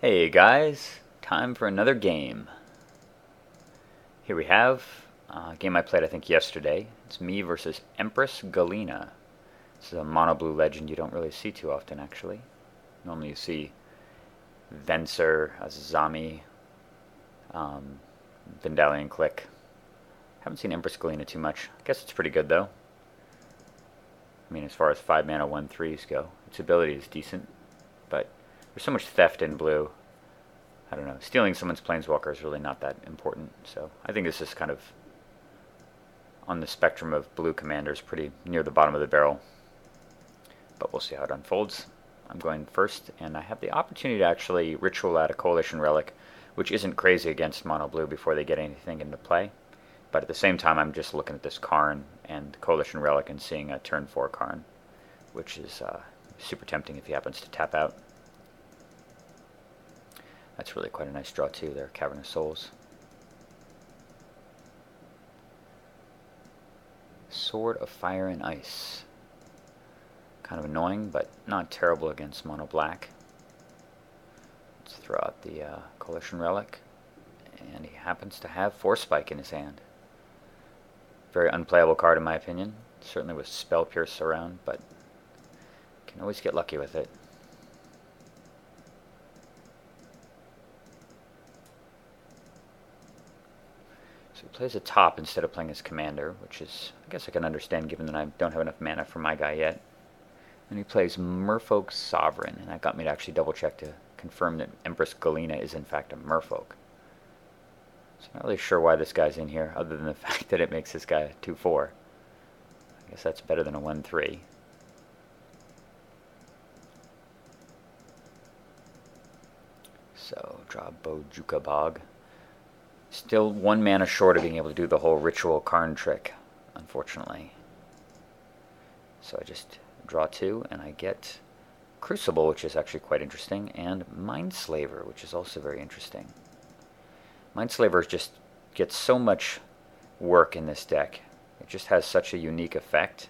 Hey guys, time for another game. Here we have a game I played I think yesterday. It's me versus Empress Galina. This is a mono blue legend you don't really see too often actually. Normally you see Venser, Azami, Vendalion Click. Haven't seen Empress Galina too much. I guess it's pretty good though. I mean, as far as 5 mana 1/3s go, its ability is decent, but there's so much theft in blue. I don't know. Stealing someone's planeswalker is really not that important. So I think this is kind of on the spectrum of blue commanders, pretty near the bottom of the barrel. But we'll see how it unfolds. I'm going first, and I have the opportunity to actually ritual out a Coalition Relic, which isn't crazy against mono blue before they get anything into play. But at the same time, I'm just looking at this Karn and Coalition Relic and seeing a turn 4 Karn, which is super tempting if he happens to tap out. That's really quite a nice draw too there, Cavern of Souls. Sword of Fire and Ice. Kind of annoying, but not terrible against mono black. Let's throw out the Coalition Relic. And he happens to have Force Spike in his hand. Very unplayable card in my opinion. Certainly with Spell Pierce around, but can always get lucky with it. So he plays a top instead of playing his commander, which is, I guess I can understand given that I don't have enough mana for my guy yet. And he plays Merfolk Sovereign, and that got me to actually double check to confirm that Empress Galina is in fact a Merfolk. So I'm not really sure why this guy's in here, other than the fact that it makes this guy a 2/4. I guess that's better than a 1/3. So draw Bojuka Bog. Still 1 mana short of being able to do the whole ritual Karn trick, unfortunately. So I just draw 2, and I get Crucible, which is actually quite interesting, and Mindslaver, which is also very interesting. Mindslaver just gets so much work in this deck. It just has such a unique effect,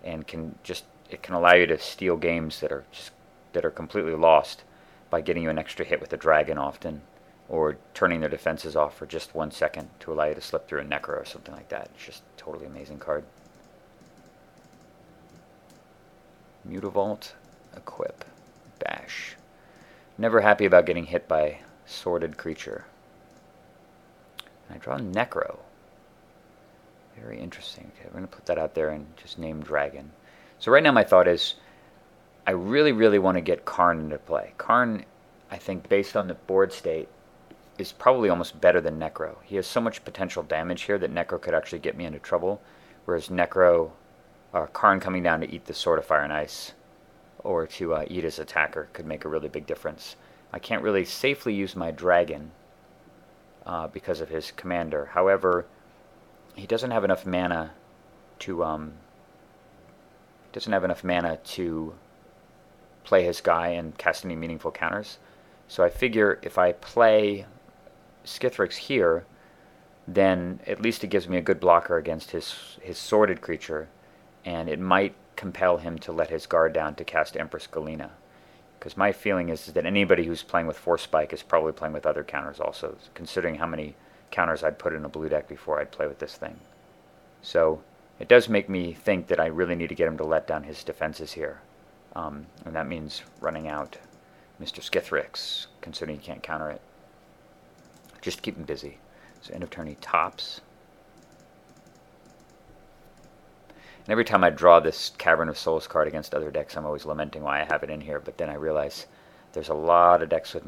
and it can allow you to steal games that are completely lost by getting you an extra hit with a dragon often, or turning their defenses off for just 1 second to allow you to slip through a Necro or something like that. It's just a totally amazing card. Mutavault, equip, bash. Never happy about getting hit by Sordid Creature. And I draw Necro. Very interesting. Okay, we're going to put that out there and just name Dragon. So right now my thought is, I really want to get Karn into play. Karn, I think, based on the board state, is probably almost better than Necro. He has so much potential damage here that Necro could actually get me into trouble, whereas Karn coming down to eat the Sword of Fire and Ice, or to eat his attacker, could make a really big difference. I can't really safely use my Dragon because of his commander. However, he doesn't have enough mana to play his guy and cast any meaningful counters. So I figure if I play Skithryx here, then at least it gives me a good blocker against his Sordid Creature, and it might compel him to let his guard down to cast Empress Galina. Because my feeling is that anybody who's playing with Force Spike is probably playing with other counters also, considering how many counters I'd put in a blue deck before I'd play with this thing. So it does make me think that I really need to get him to let down his defenses here. And that means running out Mr. Skithryx, considering you can't counter it. Just keep him busy. So end of turn he tops. And every time I draw this Cavern of Souls card against other decks, I'm always lamenting why I have it in here. But then I realize there's a lot of decks with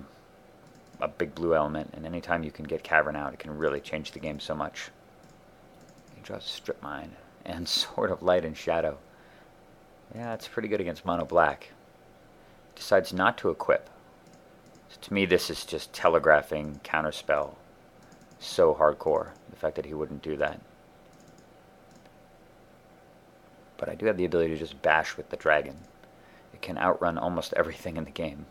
a big blue element, and anytime you can get Cavern out, it can really change the game so much. He draws Strip Mine and Sword of Light and Shadow. Yeah, it's pretty good against mono black. Decides not to equip. So to me, this is just telegraphing Counterspell. So hardcore, the fact that he wouldn't do that. But I do have the ability to just bash with the Dragon. It can outrun almost everything in the game.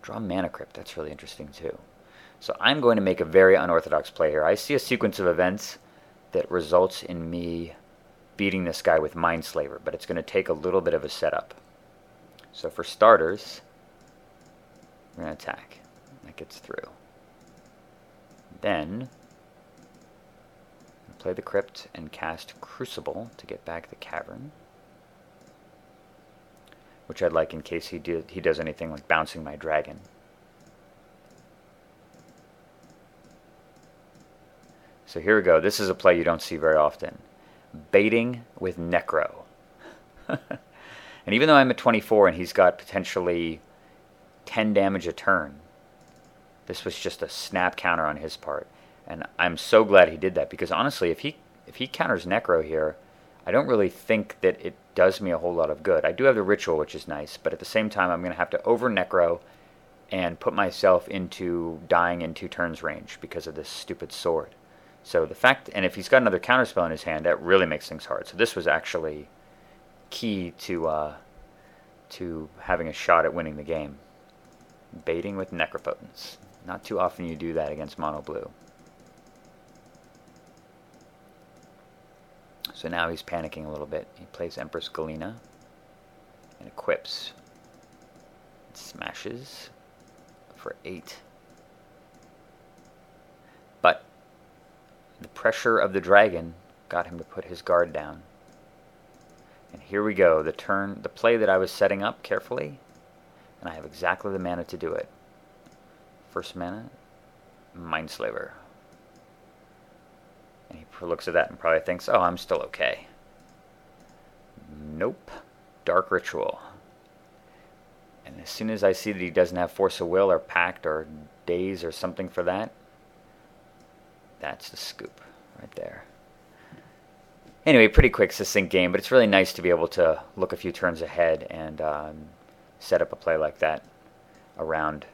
Draw Mana Crypt, that's really interesting too. So I'm going to make a very unorthodox play here. I see a sequence of events that results in me beating this guy with Mindslaver, but it's going to take a little bit of a setup. So for starters, We're going to attack. That gets through. Then, play the Crypt and cast Crucible to get back the Cavern. Which I'd like in case he does anything like bouncing my dragon. So here we go. This is a play you don't see very often. Baiting with Necro. And even though I'm at 24 and he's got potentially 10 damage a turn, this was just a snap counter on his part. And I'm so glad he did that, because honestly, if he counters Necro here, I don't really think that it does me a whole lot of good. I do have the Ritual, which is nice, but at the same time, I'm going to have to over-Necro and put myself into dying in 2 turns range because of this stupid sword. So the fact, and if he's got another counterspell in his hand, that really makes things hard. So this was actually key to having a shot at winning the game. Baiting with Necropotence. Not too often you do that against mono blue. So now he's panicking a little bit. He plays Empress Galina and equips. It smashes for 8. But the pressure of the dragon got him to put his guard down. And here we go, the play that I was setting up carefully, and I have exactly the mana to do it. First mana, Mindslaver. And he looks at that and probably thinks, oh, I'm still okay. Nope. Dark Ritual. And as soon as I see that he doesn't have Force of Will or Pact or Daze or something for that, that's the scoop right there. Anyway, pretty quick, succinct game, but it's really nice to be able to look a few turns ahead and set up a play like that around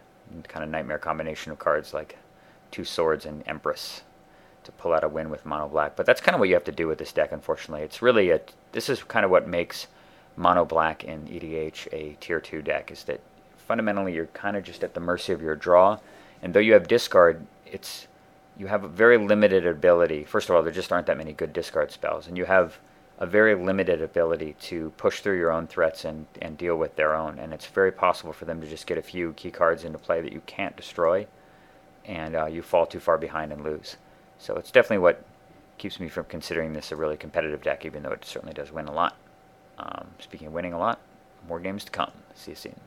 kind of nightmare combination of cards like 2 Swords and Empress to pull out a win with mono black. But that's kind of what you have to do with this deck, unfortunately. It's really this is kind of what makes mono black in EDH a tier 2 deck, is that fundamentally you're kind of just at the mercy of your draw, and though you have discard, you have a very limited ability. First of all, there just aren't that many good discard spells, and you have a very limited ability to push through your own threats and deal with their own, and it's very possible for them to just get a few key cards into play that you can't destroy, and you fall too far behind and lose. So it's definitely what keeps me from considering this a really competitive deck, even though it certainly does win a lot. Speaking of winning a lot, more games to come. See you soon.